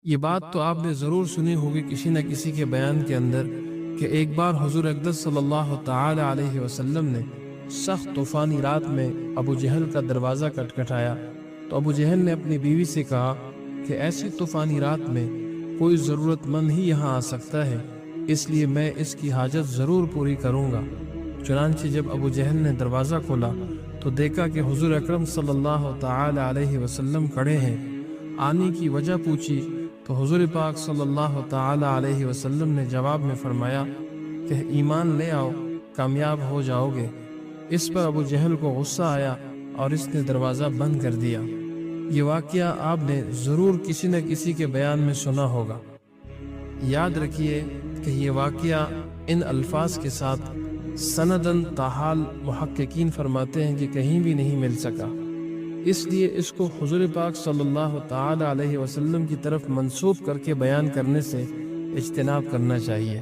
یہ بات تو آپ نے ضرور سنی ہوگی کسی نہ کسی کے بیان کے اندر کہ ایک بار حضور اقدس صلی اللہ تعالی علیہ وسلم نے سخت طوفانی رات میں ابو جہل کا دروازہ کھٹکھٹایا تو ابو جہل نے اپنی بیوی سے کہا کہ ایسی طوفانی رات میں کوئی ضرورت مند ہی یہاں آ سکتا ہے، اس لیے میں اس کی حاجت ضرور پوری کروں گا۔ چنانچہ جب ابو جہل نے دروازہ کھولا تو دیکھا کہ حضور اکرم صلی اللہ تعالی علیہ وسلم کھڑے ہیں۔ آنے کی وجہ پوچھی تو حضور پاک صلی اللہ تعالی علیہ وسلم نے جواب میں فرمایا کہ ایمان لے آؤ، کامیاب ہو جاؤ گے۔ اس پر ابو جہل کو غصہ آیا اور اس نے دروازہ بند کر دیا۔ یہ واقعہ آپ نے ضرور کسی نہ کسی کے بیان میں سنا ہوگا۔ یاد رکھیے کہ یہ واقعہ ان الفاظ کے ساتھ سندن تاحال محققین فرماتے ہیں کہ کہیں بھی نہیں مل سکا، اس لیے اس کو حضور پاک صلی اللہ تعالی علیہ وسلم کی طرف منسوب کر کے بیان کرنے سے اجتناب کرنا چاہیے۔